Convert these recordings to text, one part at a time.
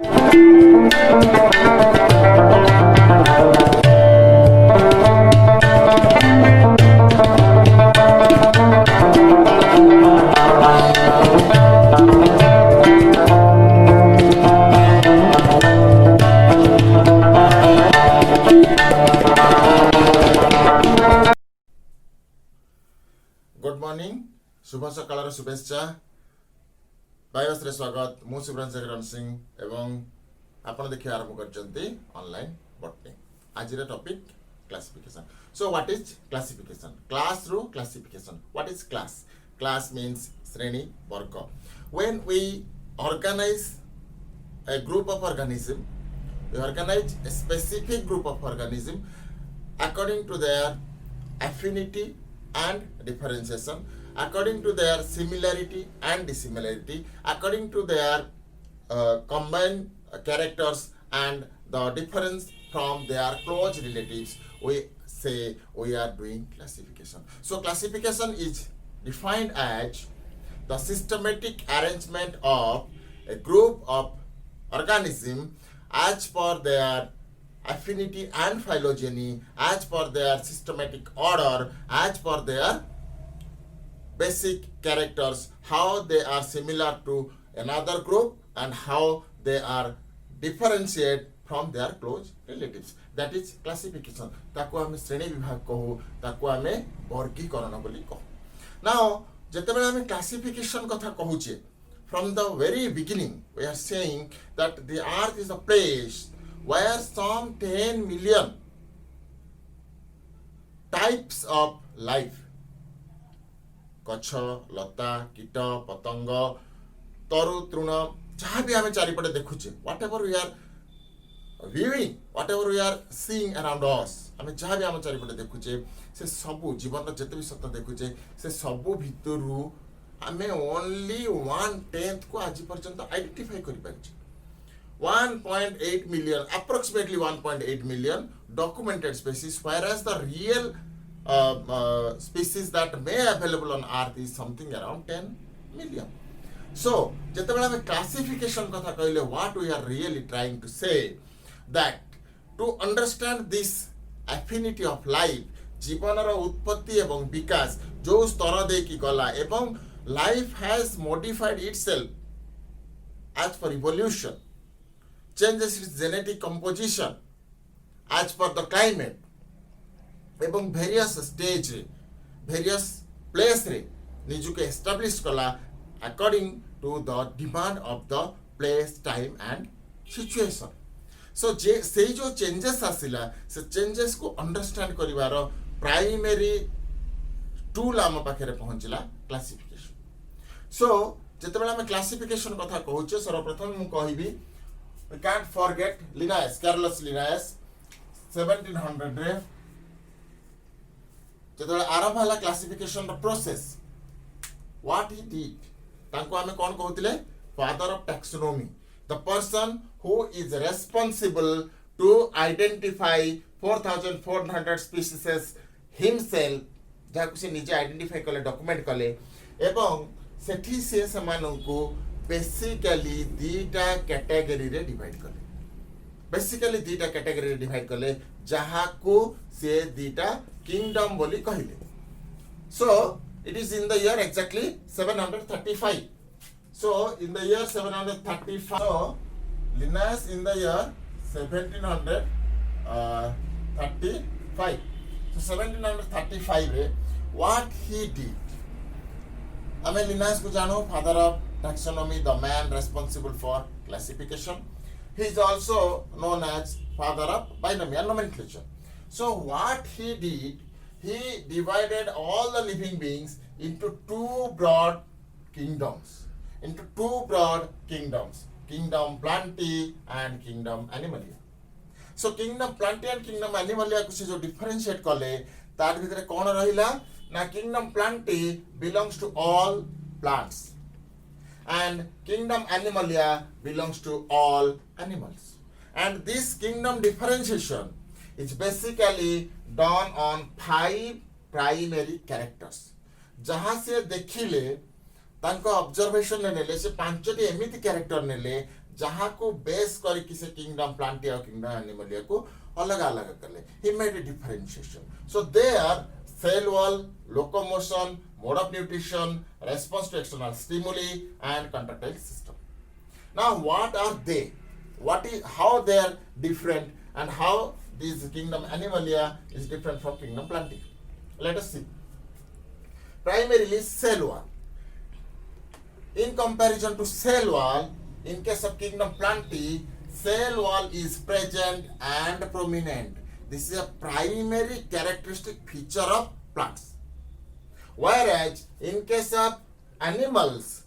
Good morning शुभ सकाळ शुभेच्छा BIOS रे स्वागत मु शिवरंजन सिंह एवं आपण देखिए आरंभ करचंती ऑनलाइन बॉटनी आज रे topic classification so what is classification class रो classification what is class means श्रेणी वर्ग when we organise a group of organism we organize a specific group of organism according to their affinity and differentiation according to their similarity and dissimilarity according to their combined characters and the difference from their close relatives we say we are doing classification. So classification is defined as the systematic arrangement of a group of organism as per their affinity and phylogeny, as per their systematic order, as per their basic characters, how they are similar to another group and how they are differentiated from their close relatives. That is classification. ताको हमें श्रेणी विभाग कहू, ताको हमें वर्गीकरण बोली कहू. Now जेतेबेले हमें classification कथा कहूचे, from the very beginning we are saying that the earth is a place where some 10 million types of life गछ लता कीट पतंग तरु तृण जहाँ भी हमें चारिपटे देखुचे whatever we are viewing whatever we are seeing around us हमें जहाँ भी हमें चारिपटे देखुचे से सबू जीवन जेते भी सत्य देखुचे से सबू भितरु हमें ओनली 1/10 को आज पर्यंत आइडेंटिफाई कर पारिछे 1.8 million approximately 1.8 million documented species whereas the real species that may available on earth is something around 10 million. So जेतेबेले हमें classification कथा कहले what we are really trying to say that to understand this affinity of life जीवन रो उत्पत्ति एवं विकास जो स्तर दे की गला एवं life has modified itself as per evolution, changes its genetic composition as per the climate, एवं various stage various place रे निजु के establish कला according to the demand of the place, time and situation. So से जो changes आसिला से changes को understand करिवार primary tool आम पाखे पहुंचला classification. So जेतेबेले हमें क्लासिफिकेशन कथा कहूचे सर्वप्रथम मु कहिबी we can't forget Linnaeus, Carolus Linnaeus 1700 रे जेतेबेले आरंभ हला क्लासिफिकेशन रो प्रोसेस what he did तांको हमें कोन कहउतिले father of taxonomy the person who is responsible to identify 4400 species himself जाको से निजे आइडेंटिफाई कले डॉक्यूमेंट कले एवं सेठी से समानंकु बेसिकली दीटा कैटेगरी रे डिवाइड कले बेसिकली दीटा कैटेगरी रे डिवाइड कले जहा को से दीटा किंगडम बोली कहिले. So it is in the year exactly 735. So in the year 735 so Linnaeus in the year 1735 so 1735 रे what he did हमें लिनायस को जानो father of taxonomy the man responsible for classification he is also known as father of binomial nomenclature. So what he did he divided all the living beings into two broad kingdoms kingdom Plantae and kingdom Animalia. So kingdom Plantae and kingdom Animalia को से जो differentiate कले तार भीतर कौन रहिला ना kingdom Plantae belongs to all plants and kingdom Animalia belongs to all animals, and this kingdom differentiation is basically done on 5 primary characters. जहाँ से देखिले तांको ऑब्जर्वेशन नेले से 5टी एमिति कैरेक्टर नेले जहाँ को बेस करके से किंगडम प्लांटी और किंगडम एनिमलिया को अलग अलग कर ले. He made a differentiation. So they are cell wall, locomotion, mode of nutrition, response to external stimuli, and contractile system. Now, what are they? How they are different, and how this kingdom Animalia is different from kingdom Plantae? Let us see. Primarily, cell wall. In comparison to cell wall, in case of kingdom Plantae, cell wall is present and prominent. This is a primary characteristic feature of plants. Whereas in case of animals,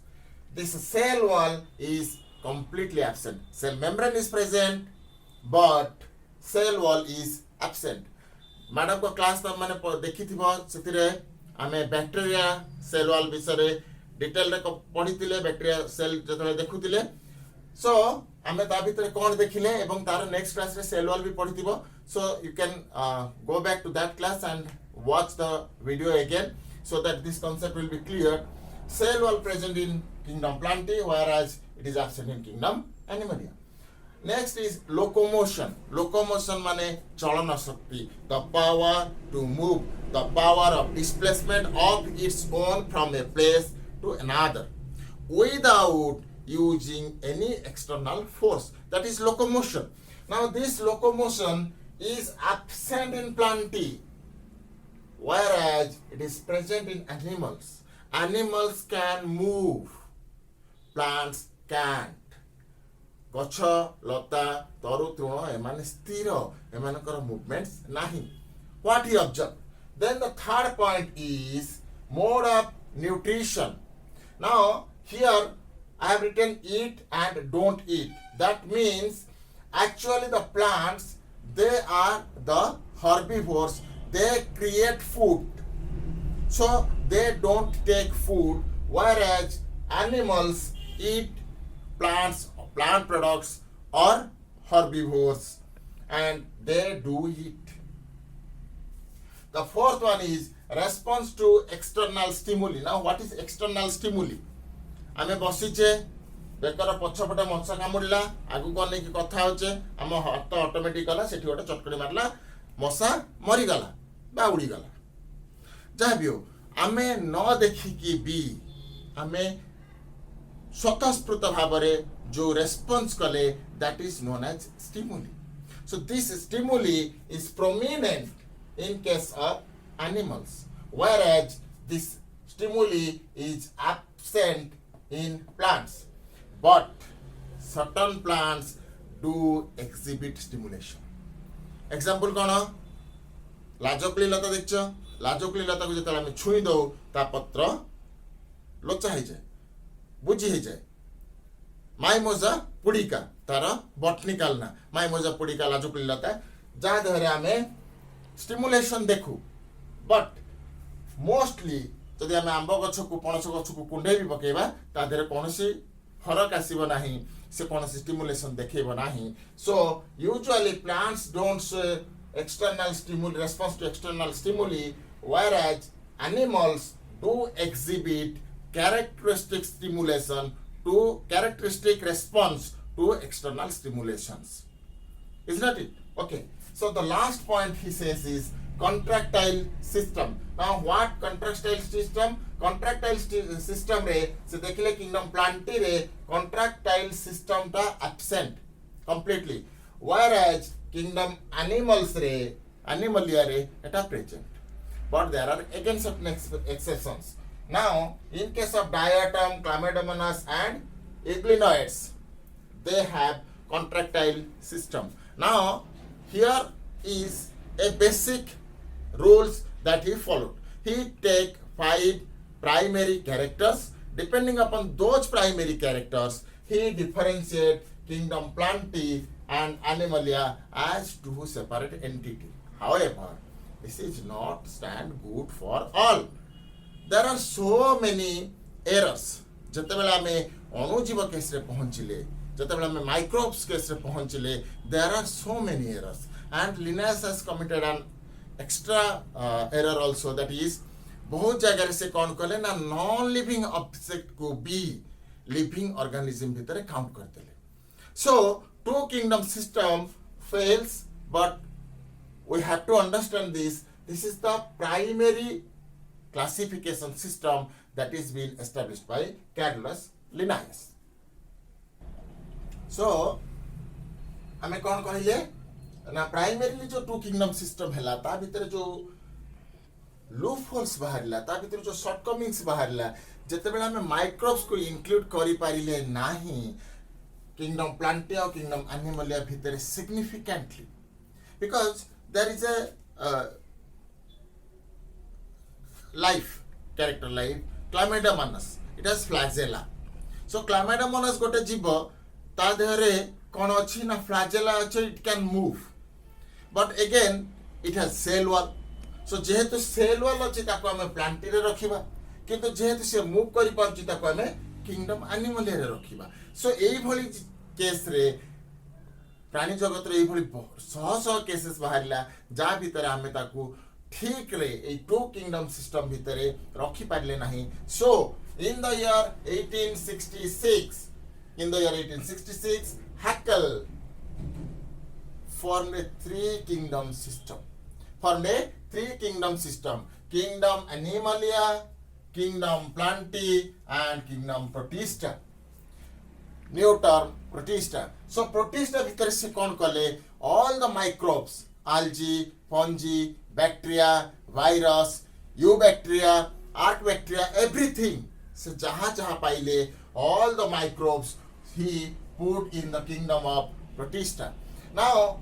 this cell wall is completely absent. Cell membrane is present, but cell wall is absent. Madam को class तो मैंने देखी थी बहुत से आमे bacteria cell wall विषय detail रे पढ़ी थिले बैक्टीरिया सेल जतले देखुथिले सो आमे ता भितर कोन देखिले एवं तार नेक्स्ट क्लास रे सेल वॉल भी पढ़िथिबो so you can go back to that class and watch the video again so that this concept will be clear. Cell wall present in kingdom Plantae, whereas it is absent in kingdom Animalia. Next is locomotion. Locomotion means chalana shakti, the power to move, the power of displacement of its own from a place to another without using any external force. That is locomotion. Now this locomotion is absent in Plantae, whereas it is present in animals. Animals can move, plants can't. गछ लता तरु तृण एमाने स्थिर एमानकर movements नाही. What he observed. Then the third point is mode of nutrition. Now here I have written eat and don't eat. That means actually the plants, they are the herbivores. They create food, so they don't take food, whereas animals eat plants, plant products, or herbivores, and they do eat. The fourth one is response to external stimuli. Now what is external stimuli? आमे बसिचे baker पछपटे मच्छा कामुडला आगु कोने की कथा होचे आम हाथ automatic गला सेठी गोटे चटकड़ी मारला मशा मरी गला बा उड़ी गला जहाँ भी हो आमे न देखिकी भी आमे स्वतःस्फूर्त भावरे जो रेस्पॉन्स कले that is known as stimuli. So this stimuli is prominent in case of animals, whereas this stimuli is absent in plants. But certain plants do exhibit stimulation. Example कौन? लाजोकली लता देखो लाजोकली लता को जितने आम छुई दो ता पत्र लोचा हो जाए बुझी हो जाए. माइमोजा पुड़िका तार बटनिकाल ना माइमोजा पुड़िका लाजोकली लता जहाँ देहरे आम स्टिमुलेशन देखू. बट मोस्टली जदि आम आंब गछ को पणस गछ को कुंडे भी पकेबा ता देहरे कोनोसी फरक आसीबो नाही से कोनोसी स्टिमुलेशन देखेबो नाही. So usually plants don't show external stimuli, response to external stimuli, whereas animals do exhibit characteristic stimulation to characteristic response to external stimulations. Is not it? Okay. So the last point he says is contractile system. Now what contractile system? Contractile system re se देखले kingdom Plantae re contractile system ta absent completely, whereas kingdom animals re Animalia re eta present. But there are again certain exceptions. Now in case of diatom, chlamydomonas and eglinoids, they have contractile system. Now here is a basic rules that he followed. He take 5 primary characters. Depending upon those primary characters, he differentiate kingdom Plantae and Animalia as two separate entities. However, this is not stand good for all. There are so many errors. जतेबेले आमे अणुजीव case रे पहुंचले, जतेबेले आमे microbes case रे पहुंचले, there are so many errors. And Linnaeus has committed an extra error also, that is बहुत जगह से कौन कले ना नॉन लिविंग ऑब्जेक्ट को भी लिविंग ऑर्गेनिज्म भीतर काउंट करते ले. So two kingdom system fails, but we have to understand this. This is the primary classification system that is being established by Carolus Linnaeus. So आमे कौन कहले ना primarily जो टू किंगडम सिस्टम हैला ता भीतर जो लूप होल्स बाहरला ता भीतर जो शॉर्टकमिंग्स बाहरला जते बेला हमें माइक्रोब्स को इंक्लूड करि पारिले नाही किंगडम प्लांटे और किंगडम एनिमलिया भीतर significantly because there is a life, character life, Chlamydomonas. It has flagella. So Chlamydomonas gote jibo ta dehere kon achi na flagella achi, it can move. But again it has cell wall. So jehetu cell wall achi taku ame Plantae re rakhiba. Kintu jehetu se move kari parchi taku ame kingdom Animalia re rakhiba. So ei bholi case re प्राणी जगत रे भली सह सह cases बाहरला जा भीतर आमे ताकू ठीक रे ए टू किंगडम सिस्टम भीतर रखी पारले नहीं. So in the year 1866 Hackel formed a three kingdom system, kingdom Animalia, kingdom Plantae and kingdom Protista. New term Protista. So Protista भीतर से कौन कले all the microbes, algae, fungi, bacteria, virus, eubacteria, archbacteria, everything. So jaha paile all the microbes he put in the kingdom of Protista. Now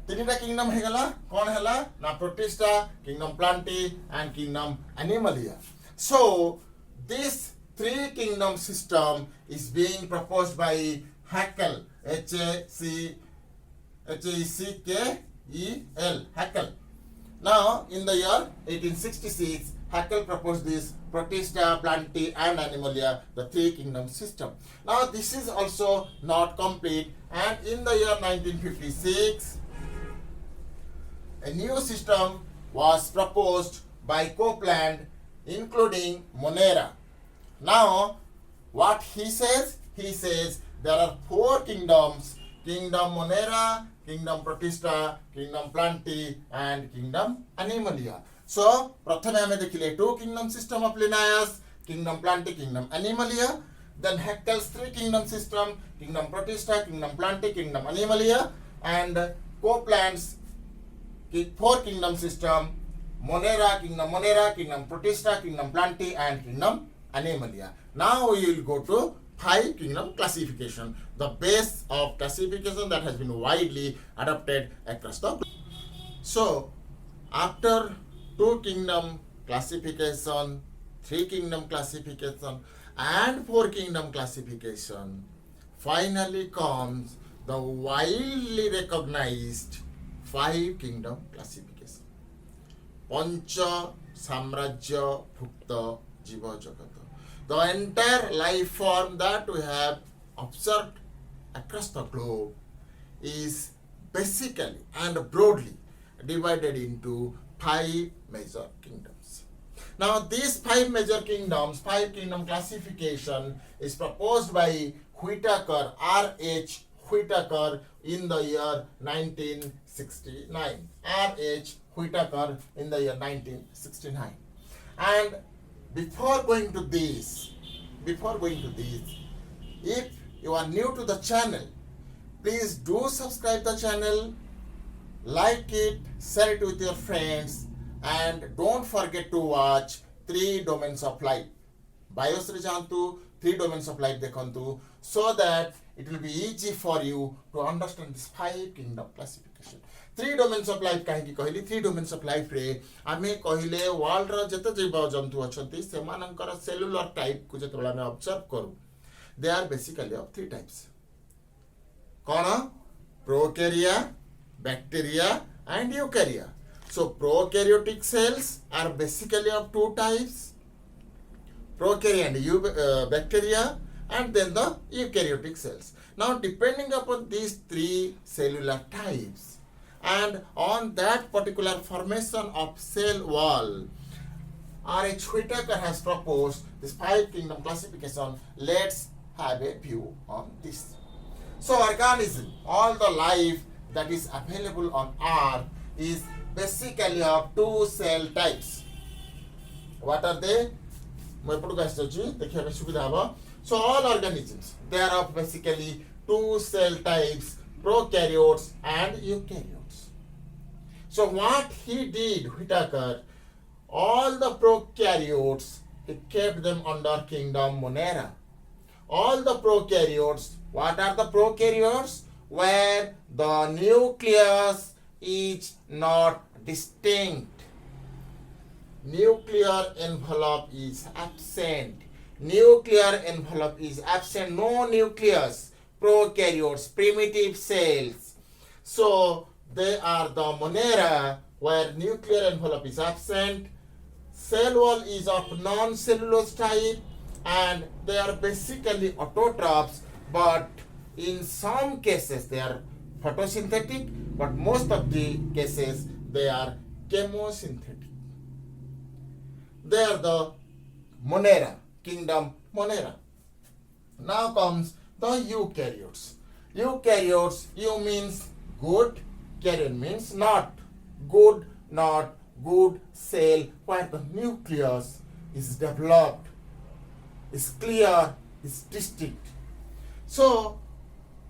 तीनटा kingdom हेगला कौन हेला ना Protista, kingdom Plantae and kingdom Animalia. So this three kingdom system is being proposed by Hackel, Hackel. Hackel. Now, in the year 1866, Hackel proposed this Protista, Plantae and Animalia, the three kingdom system. Now, this is also not complete, and in the year 1956, a new system was proposed by Copeland, including Monera. Now, what he says there are four kingdoms, kingdom Monera, kingdom Protista, kingdom Plantae and kingdom Animalia. So, प्रथमे हमें देखिले two kingdom system of Linnaeus, kingdom Plantae, kingdom Animalia. Then Hackel's three kingdom system, kingdom Protista, kingdom Plantae, kingdom Animalia, and Copeland's four kingdom system, Monera, kingdom Protista, kingdom Plantae and kingdom Animalia. Now we will go to five kingdom classification, the base of classification that has been widely adopted across the globe. So after two kingdom classification, three kingdom classification and four kingdom classification, finally comes the widely recognized five kingdom classification. Pancha Samrajya Bhukta Jiva Jagata. The entire life form that we have observed across the globe is basically and broadly divided into five major kingdoms. Now these five major kingdoms, five kingdom classification is proposed by Whittaker, R H Whittaker in the year 1969. R H Whittaker in the year 1969. And before going to this, if you are new to the channel, please do subscribe the channel, like it, share it with your friends, and don't forget to watch three domains of life. BIOSS re jantu, three domains of life dekhantu, so that it will be easy for you to understand this five kingdom classification. Three domains of life kahinki कहली three domains of life रे आमे कहिले world रो जते जीव जंतु अछंती सेमानकर cellular type को जते बेला ऑब्जर्व करू, they are basically of three types. कोन? Prokarya, bacteria and eukarya. So prokaryotic cells are basically of two types, prokarya and bacteria, and then the eukaryotic cells. Now depending upon these three cellular types and on that particular formation of cell wall, R H Whittaker has proposed this five kingdom classification. Let's have a view on this. So organism, all the life that is available on earth is basically of two cell types. What are they? So all organisms, they are of basically two cell types, prokaryotes and eukaryotes. So what he did, Whittaker, all the prokaryotes, he kept them under kingdom Monera. All the prokaryotes, what are the prokaryotes? Where the nucleus is not distinct. Nuclear envelope is absent. Nuclear envelope is absent. No nucleus. Prokaryotes, primitive cells. So they are the Monera, where nuclear envelope is absent. Cell wall is of non-cellulose type, and they are basically autotrophs, but in some cases they are photosynthetic, but most of the cases they are chemosynthetic. They are the Monera, kingdom Monera. Now comes the eukaryotes. Eukaryotes, eu means good, karyon means not. Good, not good cell where the nucleus is developed, is clear, is distinct. So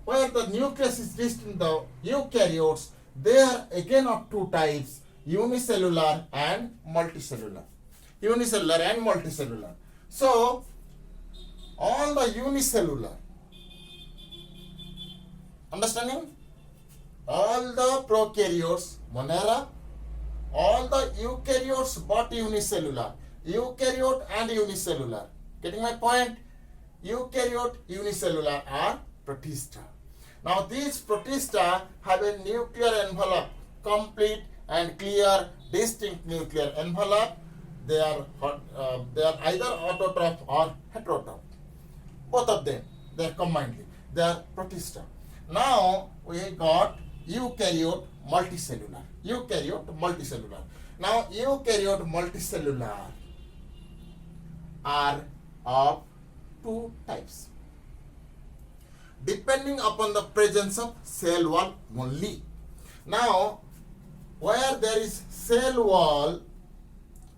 where the nucleus is distinct, the eukaryotes, they are again of two types, unicellular and multicellular. Unicellular and multicellular. So all the unicellular, understanding? All the prokaryotes, Monera, all the eukaryotes but unicellular. Eukaryote and unicellular. Getting my point? Eukaryote, unicellular are Protista. Now these Protista have a nuclear envelope, complete and clear, distinct nuclear envelope. They are either autotroph or heterotroph. Both of them, they are combinedly. They are Protista. Now we got eukaryote multicellular. Eukaryote multicellular. Now eukaryote multicellular are of two types, depending upon the presence of cell wall only. Now where there is cell wall,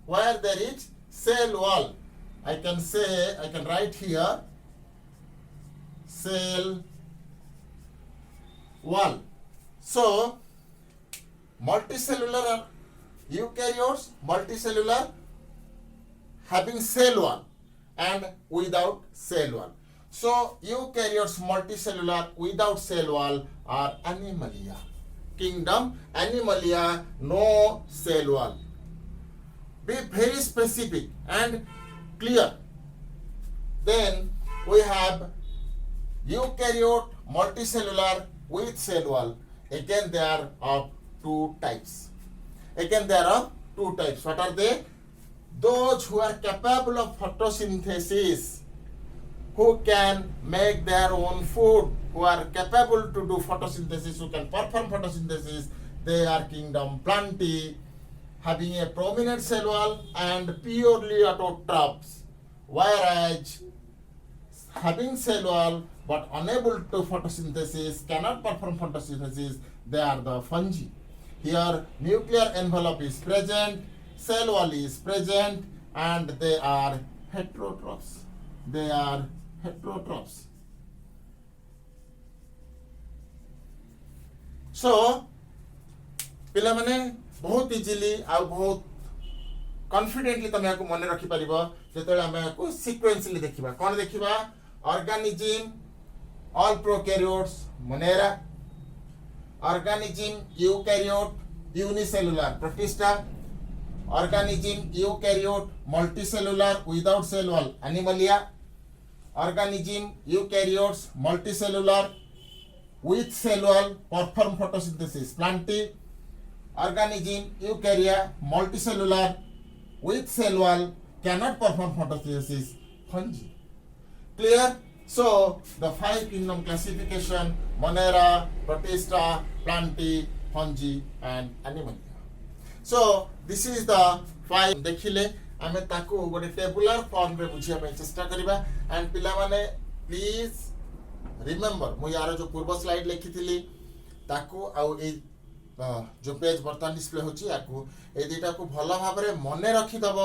I can write here cell wall. So multicellular eukaryotes, multicellular having cell wall and without cell wall. So eukaryotes multicellular without cell wall are Animalia. Kingdom Animalia, no cell wall. Be very specific and clear. Then we have eukaryote multicellular with cell wall. Again they are of two types. What are they? Those who are capable of photosynthesis, who can make their own food, who are capable to do photosynthesis, who can perform photosynthesis, they are kingdom Plantae, having a prominent cell wall and purely autotrophs. Whereas having cell wall but unable to photosynthesis, cannot perform photosynthesis, they are the fungi. Here nuclear envelope is present, cell wall is present, and they are heterotrophs. So पिलामाने बहुत easily आ बहुत confidently तमे को मन रखि परिबो जेतले हम को sequentially देखिबा कोन देखिबा organism all prokaryotes Monera organism eukaryote unicellular protista, organism eukaryote multicellular without cell wall animalia, organism eukaryotes multicellular with cell wall perform photosynthesis plantae, organism eukarya multicellular with cell wall cannot perform photosynthesis fungi. Clear? So the 5 kingdom classification: Monera, Protista, Plantae, fungi and Animalia. So this is the 5 देखिले आमे ताको गोटे tabular form रे बुझिया पे चेष्टा करिबा and पिला माने प्लीज रिमेंबर मु यार जो पूर्व स्लाइड लिखी ताकू आउ ए जो पेज बर्तमान डिस्प्ले होची याकू ए दुटा को भल भाव में मन रखिदब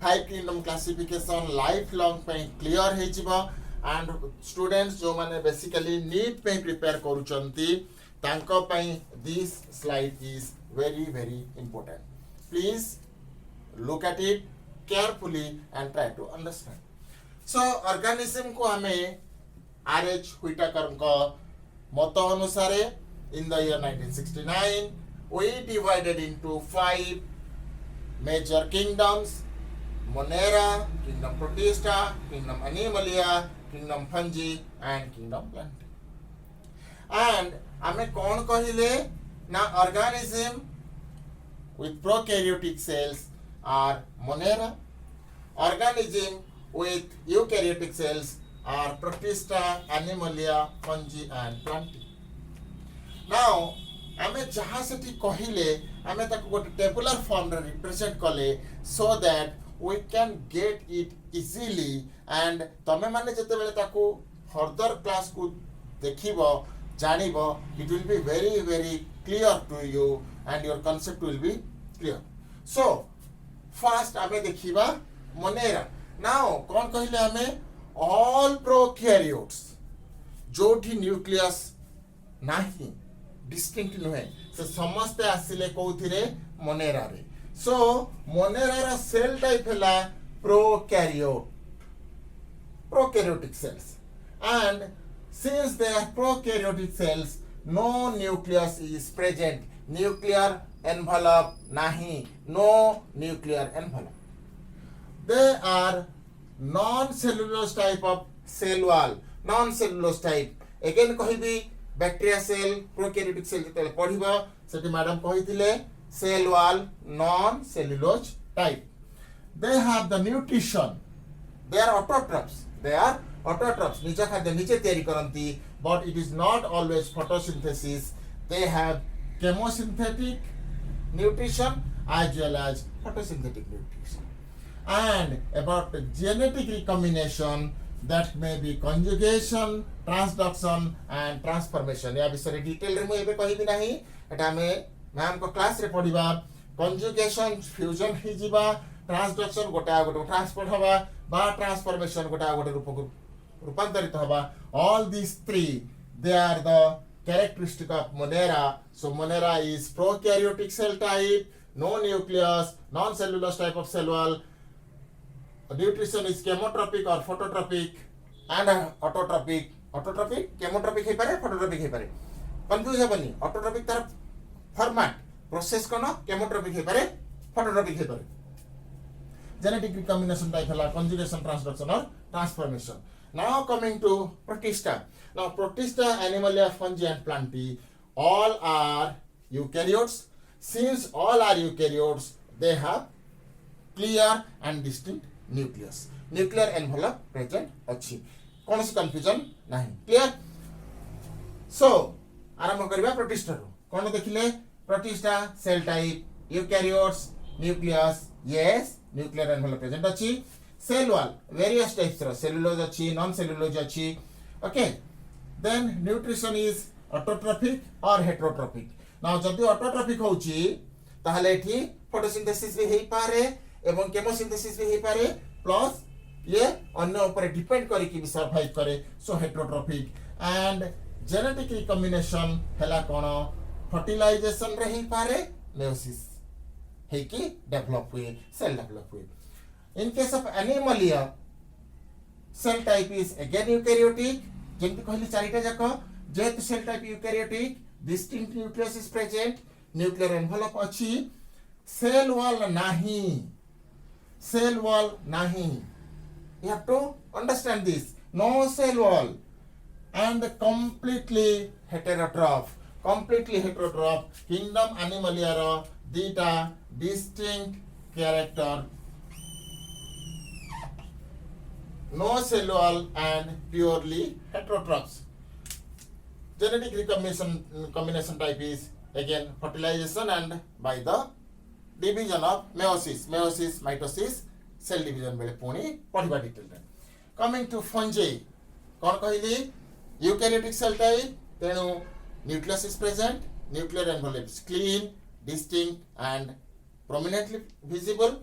5 किंगडम क्लासिफिकेशन लाइफ लॉन्ग पे क्लियर हे जिवो एंड स्टूडेंट्स जो माने बेसिकली नीट पे प्रिपेयर करूचंती तांको पई this slide is very very important. Please look at it carefully and try to understand. So organism को हमें R H Whittaker को मत अनुसार in the year 1969 we divided into 5 major kingdoms: Monera, kingdom Protista, kingdom Animalia, kingdom Fungi and kingdom Plantae. And हमें कौन कहिले ना organism with prokaryotic cells are Monera, organism with eukaryotic cells are Protista, Animalia, Fungi and Plantae. Now हमें जहाँ से ठीक कहिले हमें ताको गोटे टेबुलर फॉर्म रे रिप्रेजेंट कले so that we can get it easily and तमे माने जते बेले ताको फर्दर क्लास को देखिबो जानिबो it will be very very clear to you and your concept will be clear. So first आमे देखिबा Monera. Now कौन कहिले हमें all prokaryotes जोठी न्यूक्लियस नाही डिस्टिंक्ट नुहे से समस्त आसिले कोथिरे Monera रे. So Monera रा सेल टाइप हैला prokaryotic cells and since they are prokaryotic cells no nucleus is present, nuclear envelope nahi, no nuclear envelope. They are non-cellulose type of cell wall, non-cellulose type. Again कहिबी bacteria cell, prokaryotic cell जते पढिबो सेठी madam कहिथिले cell wall non-cellulose type. They have the nutrition. They are autotrophs. They are autotrophs. निज खाद्य निजे तैयारी करंती, but it is not always photosynthesis. They have chemosynthetic nutrition as well as photosynthetic nutrition. And about the genetic recombination, that may be conjugation, transduction and transformation. या विषय detail रे मु एबे कहिबी नाही, एटा हमें मैम को क्लास रे पढिबा. conjugation फ्यूजन हि जिबा, transduction गोटा गोटे ट्रांसफर हवा बा ट्रांसफॉर्मेशन गोटा गोटे रूप को रूपांतरित हवा. All these three they are the characteristic of Monera. So Monera is prokaryotic cell type, no nucleus, non-cellulose type of cell wall. Nutrition is chemotropic or phototropic and autotropic. Autotropic, chemotropic हे पारे, phototropic हे पारे. Confuse हेबनी. Autotropic तार format, process कोन chemotropic हे पारे, phototropic हे पारे. Genetic recombination type है conjugation, transduction or transformation. Now coming to Protista. Now Protista, Animalia, Fungi and Plantae all are eukaryotes. Since all are eukaryotes, they have clear and distinct nucleus. Nuclear envelope present अच्छी. कौन सी confusion नहीं. Clear? So आरंभ करिबा Protista रो. कौन देखिले Protista cell type eukaryotes nucleus yes nuclear envelope present अच्छी. Cell wall various types रो cellulose अच्छी non cellulose अच्छी. Okay. Then nutrition is autotrophic or heterotrophic. Now जदि autotrophic होची ताहले एठी photosynthesis भी हेई पारे एवं chemosynthesis भी हेई पारे प्लस ये अन्य ऊपर डिपेंड करी कि सर्वाइव करे. सो हेटरोट्रोपिक एंड जेनेटिक रिकॉम्बिनेशन हैला कोन फर्टिलाइजेशन रे हेई पारे मेयोसिस हे कि डेवलप हुए सेल डेवलप हुए. In case of animalia cell type is again eukaryotic. जेंति कहली चारिटा जाक जेत cell type eukaryotic distinct nucleus is present nuclear envelope अछि सेल वॉल नाही. Cell wall nahi. You have to understand this. No cell wall and completely heterotroph. Completely heterotroph. Kingdom Animalia ro dita distinct character. No cell wall and purely heterotrophs. Genetic recombination type is again fertilization and by the division of meiosis, mitosis, cell division बेले पुणी पढ़िबा detail रे. Coming to fungi, कौन कहली Eukaryotic cell type, tenu nucleus is present, nuclear envelope is clean, distinct and prominently visible.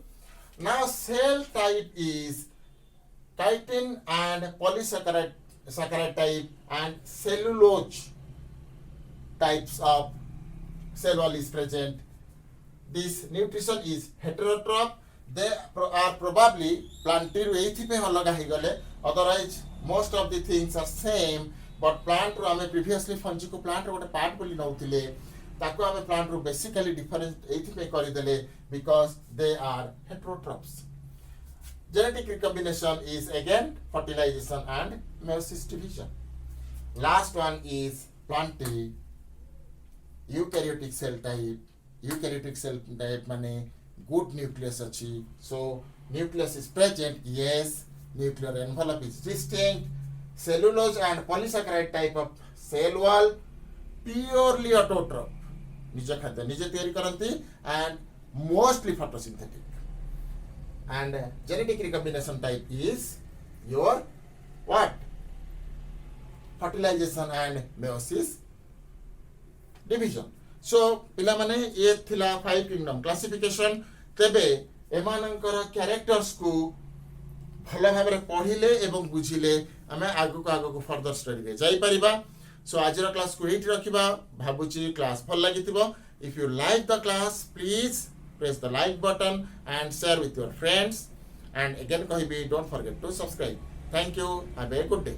Now cell type is chitin and polysaccharide type and cellulose types of cell wall is present. This nutrition is heterotroph. They are probably Plantae ru eithipay alaga higale, otherwise most of the things are same, but plant ru ame previously fungi ko plant ro gote part boli nautile, taku ame plant ru basically different eithipay kari dele because they are heterotrophs. Genetic recombination is again fertilization and meiosis division. Last one is Plantae, eukaryotic cell type. Eukaryotic cell type mane good nucleus achi, so nucleus is present, yes, nuclear envelope is distinct, cellulose and polysaccharide type of cell wall, purely autotroph, nije khadya nije tiyari karanti and mostly photosynthetic. And genetic recombination type is your what? Fertilization and meiosis division. So पिला माने ये थिला 5 kingdom classification, तेबे एमानंकर characters को भल भाबरे पढिले एवं बुझिले आमे आगु को फर्दर स्टडी रे जाई परिबा. सो आज रो क्लास को एठी रखिबा भाबुची क्लास भल लागितिबो. If you like the class please press the like button and share with your friends, and again kahibi don't forget to subscribe. Thank you. Have a good day.